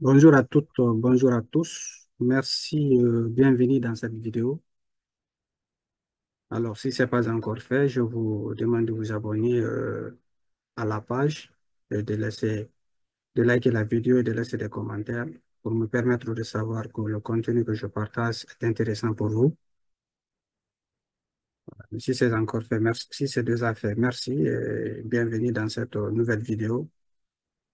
Bonjour à toutes, bonjour à tous. Merci, bienvenue dans cette vidéo. Alors, si ce n'est pas encore fait, je vous demande de vous abonner à la page et de liker la vidéo et de laisser des commentaires pour me permettre de savoir que le contenu que je partage est intéressant pour vous. Si c'est encore fait, merci. Si c'est déjà fait, merci et bienvenue dans cette nouvelle vidéo.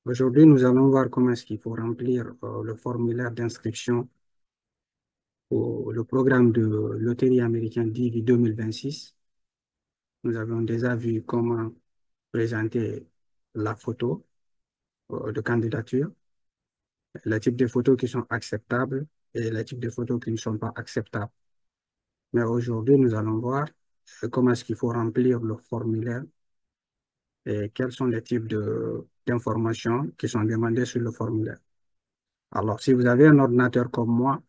Aujourd'hui, nous allons voir comment est-ce qu'il faut remplir le formulaire d'inscription pour le programme de loterie américaine DIVI 2026. Nous avons déjà vu comment présenter la photo de candidature, les types de photos qui sont acceptables et les types de photos qui ne sont pas acceptables. Mais aujourd'hui, nous allons voir comment est-ce qu'il faut remplir le formulaire et quels sont les types d'informations qui sont demandées sur le formulaire. Alors, si vous avez un ordinateur comme moi,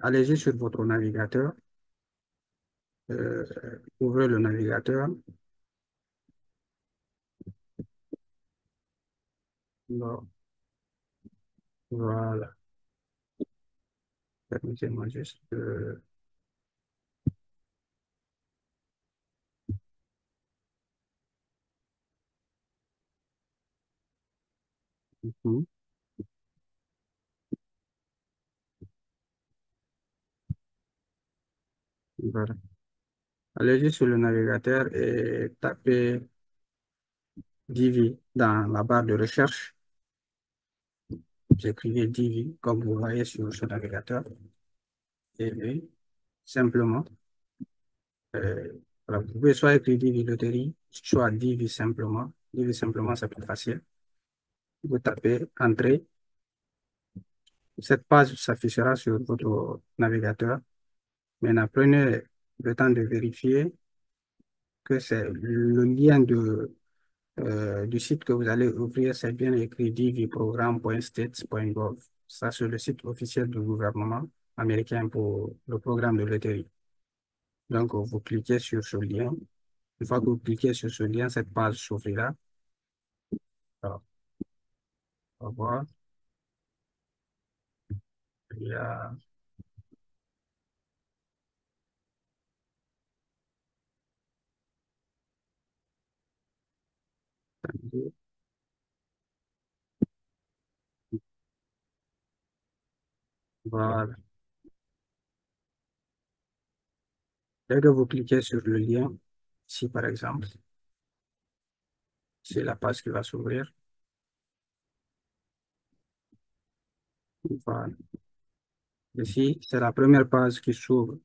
allez-y sur votre navigateur, euh, ouvrez le navigateur. Bon, voilà, permettez-moi juste mhm, voilà. Allez-y sur le navigateur et tapez Divi dans la barre de recherche. Vous écrivez Divi comme vous voyez sur ce navigateur. Et puis, simplement, euh, voilà, vous pouvez soit écrire Divi Loterie, soit Divi simplement. Divi simplement, c'est plus facile. Vous tapez Entrée. Cette page s'affichera sur votre navigateur. Maintenant, prenez le temps de vérifier que c'est le lien du site que vous allez ouvrir, c'est bien écrit dvprogramme.states.gov. Ça, c'est le site officiel du gouvernement américain pour le programme de loterie. Donc, vous cliquez sur ce lien. Une fois que vous cliquez sur ce lien, cette page s'ouvrira. Alors, on va voir. Il y a... Voilà. Dès que vous cliquez sur le lien, ici par exemple, c'est la page qui va s'ouvrir. Voilà. Ici, c'est la première page qui s'ouvre.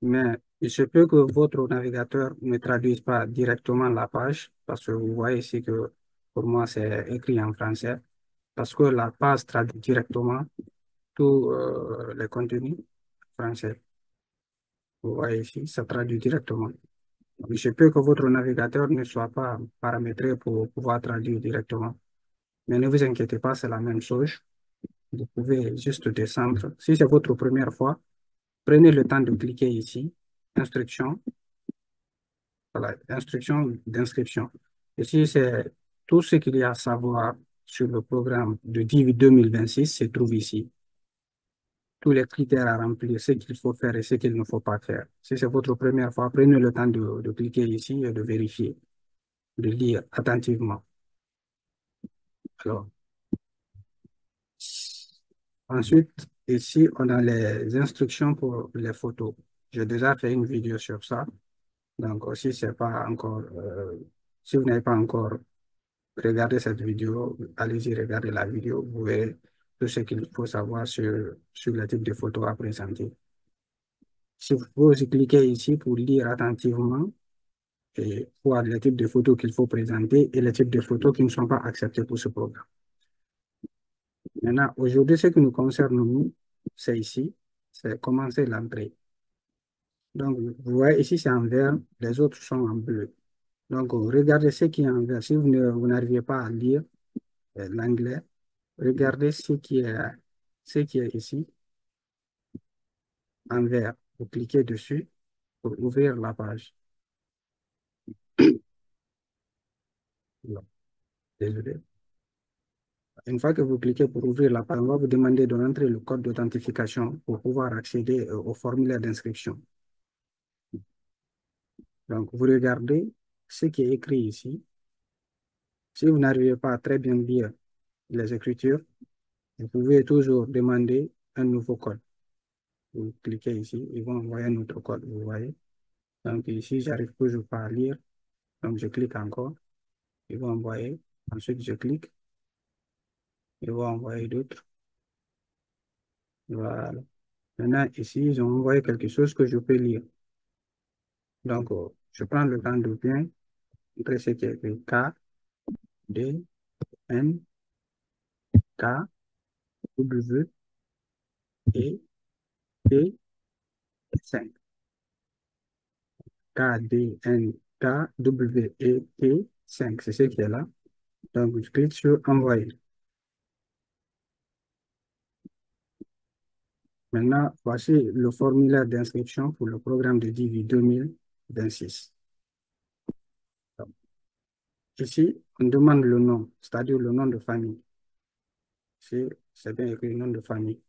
Mais il se peut que votre navigateur ne traduise pas directement la page, parce que vous voyez ici que pour moi, c'est écrit en français, parce que la page traduit directement tous les contenus français. Vous voyez ici, ça traduit directement. Il se peut que votre navigateur ne soit pas paramétré pour pouvoir traduire directement. Mais ne vous inquiétez pas, c'est la même chose. Vous pouvez juste descendre. Si c'est votre première fois, prenez le temps de cliquer ici, Instructions. Voilà, instruction d'inscription. Ici, c'est tout ce qu'il y a à savoir sur le programme de DIV 2026 se trouve ici. Tous les critères à remplir, ce qu'il faut faire et ce qu'il ne faut pas faire. Si c'est votre première fois, prenez le temps de cliquer ici et de vérifier, de lire attentivement. Alors, ensuite, ici, on a les instructions pour les photos. J'ai déjà fait une vidéo sur ça. Donc, aussi, c'est pas encore, si vous n'avez pas encore regardez cette vidéo, allez-y, regardez la vidéo, vous verrez tout ce qu'il faut savoir sur le type de photos à présenter. Si vous pouvez aussi cliquer ici pour lire attentivement et voir les types de photos qu'il faut présenter et les types de photos qui ne sont pas acceptés pour ce programme. Maintenant, aujourd'hui, ce qui nous concerne, nous, c'est ici, c'est commencer l'entrée. Donc, vous voyez ici, c'est en vert, les autres sont en bleu. Donc, regardez ce qui est en vert. Si vous n'arrivez pas à lire l'anglais, regardez ce qui est ici en vert. Vous cliquez dessus pour ouvrir la page. Non, désolé. Une fois que vous cliquez pour ouvrir la page, on va vous demander de rentrer le code d'authentification pour pouvoir accéder au formulaire d'inscription. Donc, vous regardez ce qui est écrit ici. Si vous n'arrivez pas à très bien lire les écritures, vous pouvez toujours demander un nouveau code. Vous cliquez ici, ils vont envoyer un autre code, vous voyez. Donc ici, j'arrive toujours pas à lire. Donc je clique encore, ils vont envoyer. Ensuite, je clique, ils vont envoyer d'autres. Voilà. Maintenant, ici, ils ont envoyé quelque chose que je peux lire. Donc, je prends le temps de bien montrer ce qui est écrit K, D, N, K, W, E, T, 5. K, D, N, K, W, E, T, 5. C'est ce qui est là. Donc, je clique sur Envoyer. Maintenant, voici le formulaire d'inscription pour le programme de Divi 2026. Ici, on demande le nom, c'est-à-dire le nom de famille. Ici, c'est bien écrit le nom de famille.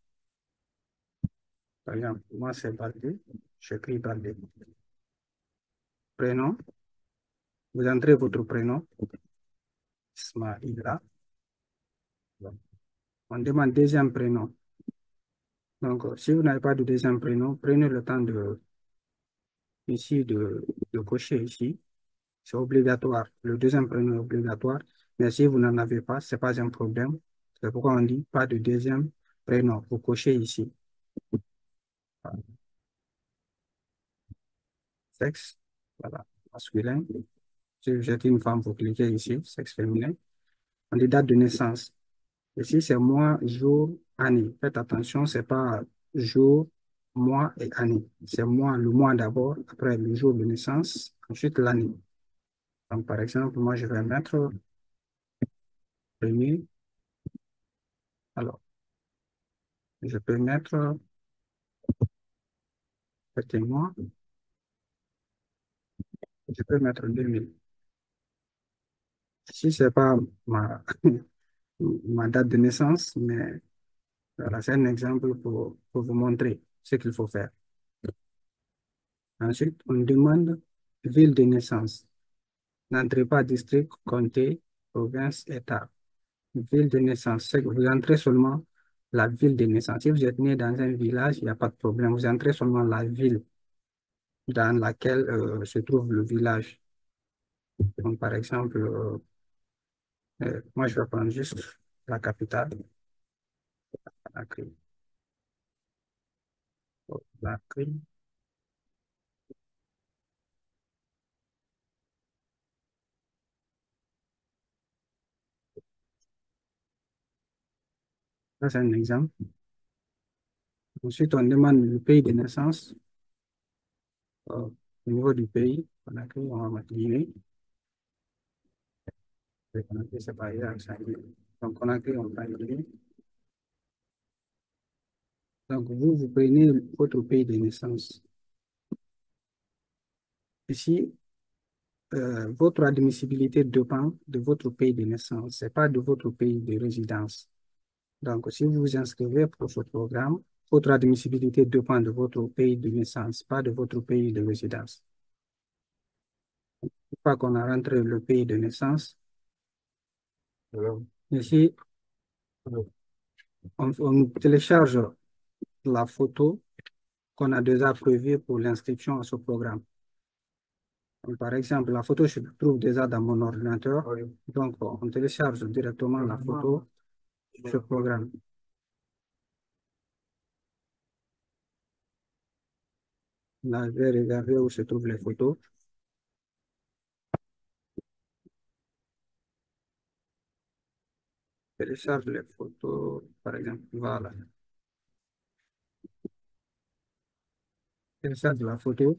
Par exemple, moi, c'est Baldé. J'écris Baldé. Prénom, vous entrez votre prénom. Ismaïla. On demande deuxième prénom. Donc, si vous n'avez pas de deuxième prénom, prenez le temps ici de cocher ici. C'est obligatoire. Le deuxième prénom est obligatoire. Mais si vous n'en avez pas, ce n'est pas un problème. C'est pourquoi on dit pas de deuxième prénom. Vous cochez ici. Sexe, voilà, masculin. Si vous êtes une femme, vous cliquez ici, sexe féminin. On dit date de naissance. Ici, c'est mois, jour, année. Faites attention, c'est pas jour, mois et année. C'est mois, le mois d'abord, après le jour de naissance, ensuite l'année. Donc, par exemple, moi, je vais mettre premier. Alors, je peux mettre mois, je peux mettre 2000. Si c'est pas ma, ma date de naissance, mais voilà, c'est un exemple pour vous montrer ce qu'il faut faire. Ensuite, on demande ville de naissance. N'entrez pas district, comté, province, état. Ville de naissance, c'est que vous entrez seulement la ville de naissance. Si vous êtes né dans un village, il n'y a pas de problème. Vous entrez seulement la ville dans laquelle se trouve le village. Donc, par exemple, moi, je vais prendre juste la capitale, Conakry. Conakry. Ça, c'est un exemple. Ensuite, on demande le pays de naissance. Au niveau du pays, Conakry, on va mettre Guinée. Le Conakry, c'est pas Irak, c'est Guinée. Donc, Conakry, on prend Guinée. Donc, vous prenez votre pays de naissance. Ici, votre admissibilité dépend de votre pays de naissance, ce n'est pas de votre pays de résidence. Donc, si vous vous inscrivez pour ce programme, votre admissibilité dépend de votre pays de naissance, pas de votre pays de résidence. Une fois qu'on a rentré le pays de naissance, ici, on télécharge la photo qu'on a déjà prévue pour l'inscription à ce programme. Donc, par exemple, la photo se trouve déjà dans mon ordinateur. Oui. Donc, on télécharge directement la photo de ce programme. Là, je vais regarder où se trouvent les photos. Télécharge les photos, par exemple. Voilà. Télécharge la photo.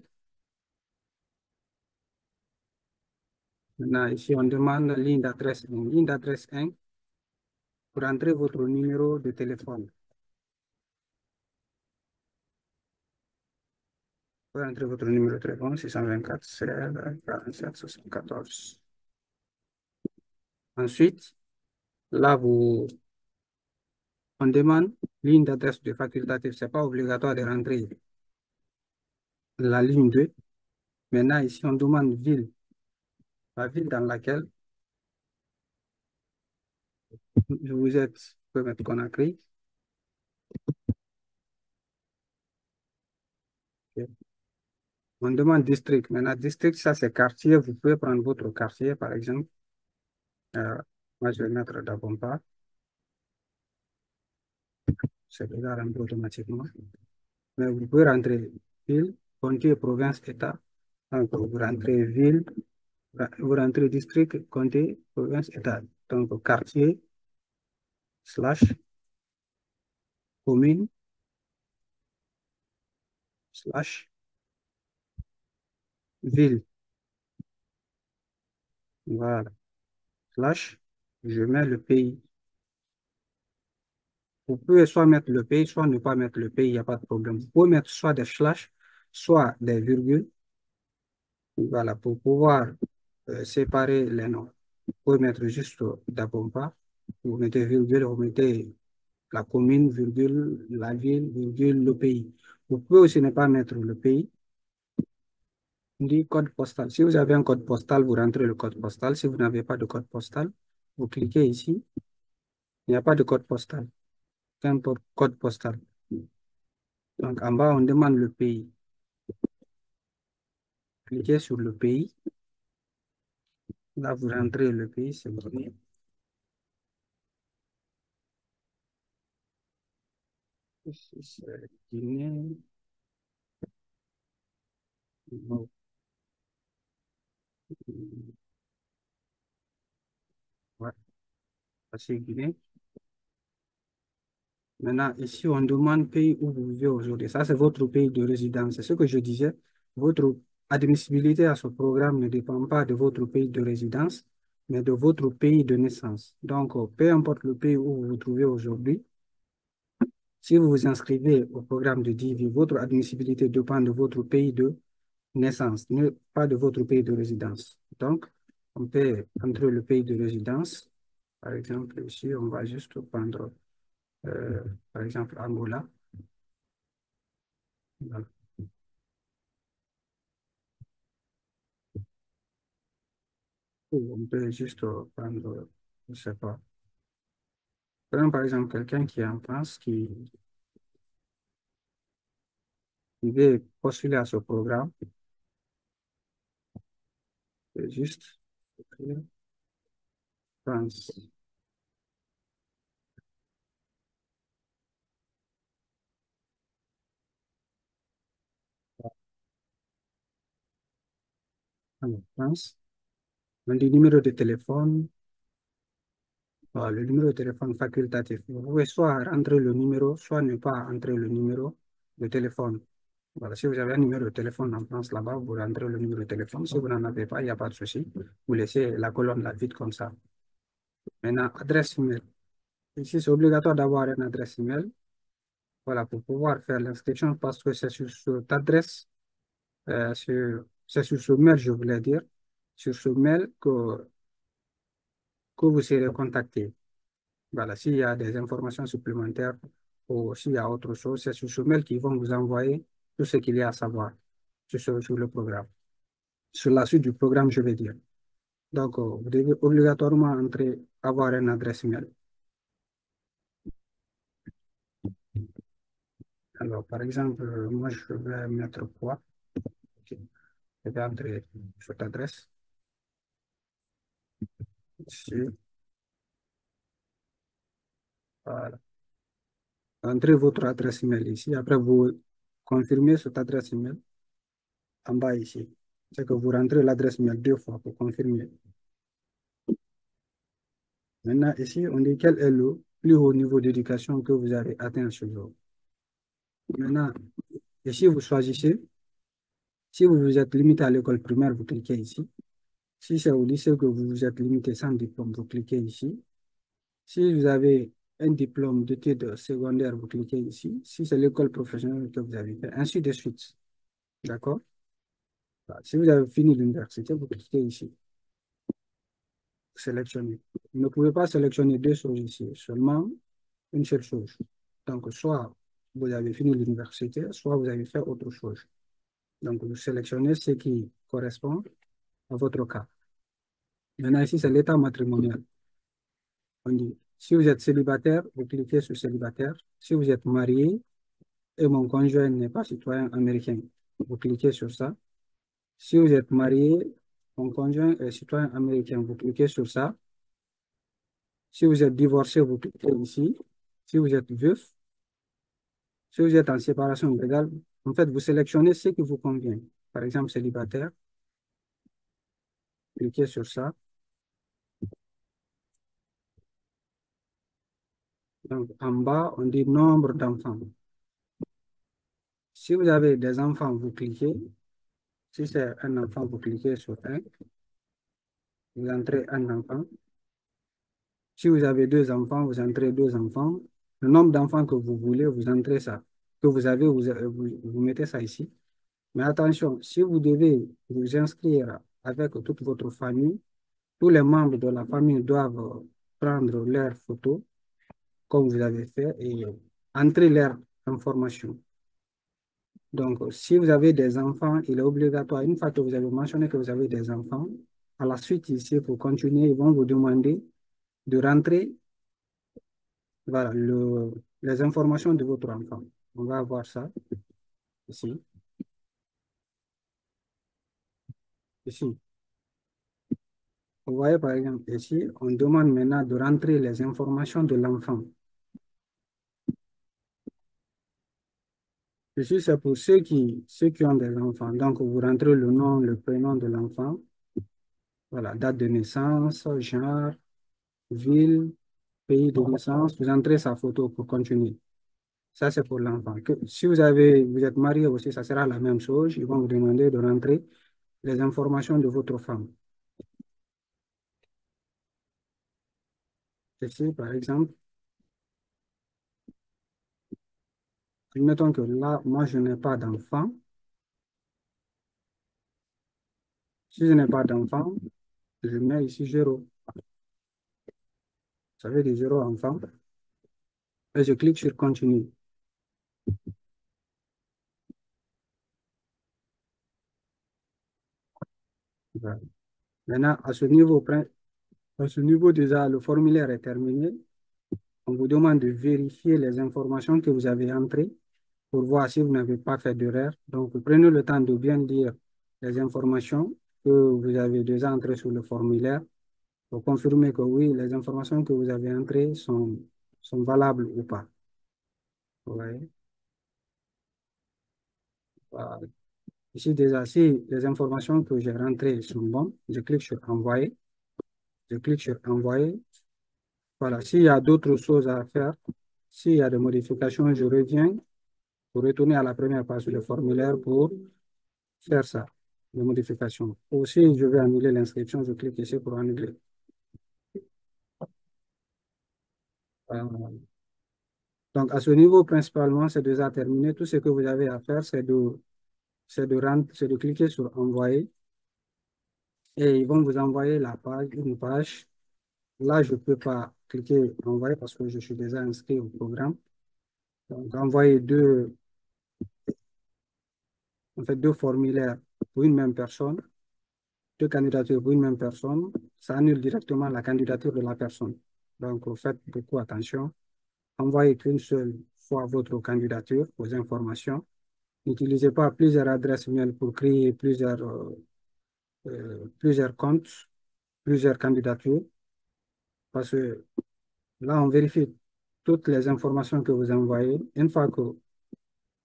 Maintenant, ici, on demande ligne d'adresse 1. Ligne d'adresse 1 pour entrer votre numéro de téléphone. Pour entrer votre numéro de téléphone, 624 16 47 74. Ensuite, là, vous On demande ligne d'adresse de facultatif. Ce n'est pas obligatoire de rentrer la ligne 2. Maintenant, ici, on demande ville, la ville dans laquelle vous êtes. Vous pouvez mettre Conakry. Ok. On demande district. Maintenant, district, ça c'est quartier. Vous pouvez prendre votre quartier, par exemple. Euh, Moi, je vais mettre Dabomba. C'est déjà rentré automatiquement. Mais vous pouvez rentrer ville, comté, province, État. Donc, vous rentrez ville, vous rentrez district, comté, province, État. Donc, quartier, slash, commune, slash, ville. Voilà. Slash, je mets le pays. Vous pouvez soit mettre le pays, soit ne pas mettre le pays, il n'y a pas de problème. Vous pouvez mettre soit des slash, soit des virgules. Voilà, pour pouvoir séparer les noms. Vous pouvez mettre juste Dabomba. Vous mettez virgule, vous mettez la commune, virgule, la ville, virgule, le pays. Vous pouvez aussi ne pas mettre le pays. On dit code postal. Si vous avez un code postal, vous rentrez le code postal. Si vous n'avez pas de code postal, vous cliquez ici. Il n'y a pas de code postal. C'est un code postal. Donc en bas, on demande le pays. Cliquez sur le pays. Là, vous rentrez le pays, c'est bon. Ici, c'est Guinée. Bon, ouais, c'est Guinée. Maintenant, ici, on demande pays où vous vivez aujourd'hui. Ça, c'est votre pays de résidence. C'est ce que je disais. Votre admissibilité à ce programme ne dépend pas de votre pays de résidence, mais de votre pays de naissance. Donc, peu importe le pays où vous vous trouvez aujourd'hui, si vous vous inscrivez au programme de DIVI, votre admissibilité dépend de votre pays de naissance, pas de votre pays de résidence. Donc, on peut entrer le pays de résidence. Par exemple, ici, on va juste prendre, euh, par exemple, Angola. Voilà. Ou on peut juste prendre, je ne sais pas. Prenons par exemple quelqu'un qui est en France, qui veut postuler à ce programme. C'est juste écrire France. Alors, France. On dit numéro de téléphone. Voilà, le numéro de téléphone facultatif. Vous pouvez soit rentrer le numéro, soit ne pas entrer le numéro de téléphone. Voilà, si vous avez un numéro de téléphone en France là-bas, vous rentrez le numéro de téléphone. Si vous n'en avez pas, il n'y a pas de souci. Vous laissez la colonne là vide comme ça. Maintenant, adresse email. Ici, c'est obligatoire d'avoir une adresse email. Voilà, pour pouvoir faire l'inscription parce que c'est sur cette adresse, c'est sur ce mail, je voulais dire, sur ce mail que vous serez contacté. Voilà, s'il y a des informations supplémentaires ou s'il y a autre chose, c'est sur ce mail qu'ils vont vous envoyer tout ce qu'il y a à savoir sur le programme. Sur la suite du programme, je vais dire. Donc, vous devez obligatoirement entrer, avoir une adresse mail. Alors, par exemple, moi, je vais mettre quoi? Ok. Je vais entrer cette adresse ici. Voilà. Entrez votre adresse email ici. Après, vous confirmez cette adresse email en bas ici. C'est que vous rentrez l'adresse mail deux fois pour confirmer. Maintenant, ici, on dit quel est le plus haut niveau d'éducation que vous avez atteint ce jour. Maintenant, ici, vous choisissez. Si vous vous êtes limité à l'école primaire, vous cliquez ici. Si c'est au lycée que vous vous êtes limité sans diplôme, vous cliquez ici. Si vous avez un diplôme d'études secondaires, vous cliquez ici. Si c'est l'école professionnelle que vous avez fait, ainsi de suite. D'accord? Voilà. Si vous avez fini l'université, vous cliquez ici. Sélectionner. Vous ne pouvez pas sélectionner deux choses ici. Seulement une seule chose. Donc, soit vous avez fini l'université, soit vous avez fait autre chose. Donc, vous sélectionnez ce qui correspond à votre cas. Maintenant, ici, c'est l'état matrimonial. On dit, si vous êtes célibataire, vous cliquez sur célibataire. Si vous êtes marié et mon conjoint n'est pas citoyen américain, vous cliquez sur ça. Si vous êtes marié, mon conjoint est citoyen américain, vous cliquez sur ça. Si vous êtes divorcé, vous cliquez ici. Si vous êtes veuf, si vous êtes en séparation légale, en fait, vous sélectionnez ce qui vous convient. Par exemple, célibataire, cliquez sur ça. Donc, en bas, on dit nombre d'enfants. Si vous avez des enfants, vous cliquez. Si c'est un enfant, vous cliquez sur un. Vous entrez un enfant. Si vous avez deux enfants, vous entrez deux enfants. Le nombre d'enfants que vous voulez, vous entrez ça. Que vous avez, vous mettez ça ici. Mais attention, si vous devez vous inscrire avec toute votre famille, tous les membres de la famille doivent prendre leurs photos, comme vous avez fait, et entrer leurs informations. Donc, si vous avez des enfants, il est obligatoire, une fois que vous avez mentionné que vous avez des enfants, à la suite ici, pour continuer, ils vont vous demander de rentrer voilà, les informations de votre enfant. On va voir ça ici. Ici. Vous voyez, par exemple, ici, on demande maintenant de rentrer les informations de l'enfant. Ici, c'est pour ceux qui ont des enfants. Donc, vous rentrez le nom, le prénom de l'enfant. Voilà, date de naissance, genre, ville, pays de naissance. Vous entrez sa photo pour continuer. Ça, c'est pour l'enfant. Si vous êtes marié aussi, ça sera la même chose. Ils vont vous demander de rentrer les informations de votre femme. Ici, par exemple, admettons que là, moi, je n'ai pas d'enfant. Si je n'ai pas d'enfant, je mets ici 0. Ça veut dire 0 enfant. Et je clique sur continue. Voilà. Maintenant, à ce niveau déjà, le formulaire est terminé. On vous demande de vérifier les informations que vous avez entrées pour voir si vous n'avez pas fait d'erreur. Donc, prenez le temps de bien lire les informations que vous avez déjà entrées sur le formulaire pour confirmer que oui, les informations que vous avez entrées sont valables ou pas. Vous voyez? Voilà. Ici, déjà, si les informations que j'ai rentrées sont bonnes, je clique sur Envoyer. Je clique sur Envoyer. Voilà. S'il y a d'autres choses à faire, s'il y a des modifications, je reviens pour retourner à la première page du formulaire pour faire ça, les modifications. Aussi, je vais annuler l'inscription. Je clique ici pour annuler. Donc, à ce niveau, principalement, c'est déjà terminé. Tout ce que vous avez à faire, c'est de cliquer sur Envoyer et ils vont vous envoyer une page. Là, je ne peux pas cliquer Envoyer parce que je suis déjà inscrit au programme. Donc, envoyer deux formulaires pour une même personne, deux candidatures pour une même personne, ça annule directement la candidature de la personne. Donc, faites beaucoup attention. Envoyez qu'une seule fois votre candidature, vos informations. N'utilisez pas plusieurs adresses mail pour créer plusieurs comptes, plusieurs candidatures, parce que là, on vérifie toutes les informations que vous envoyez. Une fois qu'on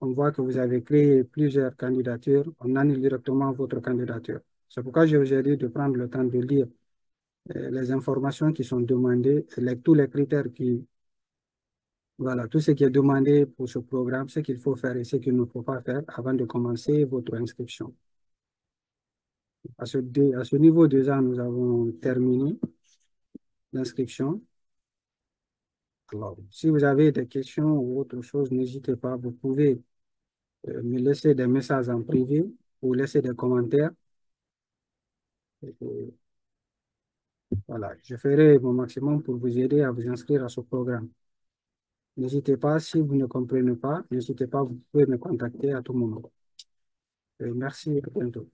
voit que vous avez créé plusieurs candidatures, on annule directement votre candidature. C'est pourquoi je vous ai dit de prendre le temps de lire les informations qui sont demandées, tous les critères voilà, tout ce qui est demandé pour ce programme, ce qu'il faut faire et ce qu'il ne faut pas faire avant de commencer votre inscription. À ce niveau déjà, nous avons terminé l'inscription. Alors, si vous avez des questions ou autre chose, n'hésitez pas, vous pouvez me laisser des messages en privé ou laisser des commentaires. Et, voilà, je ferai mon maximum pour vous aider à vous inscrire à ce programme. N'hésitez pas, si vous ne comprenez pas, n'hésitez pas, vous pouvez me contacter à tout moment. Merci, à bientôt.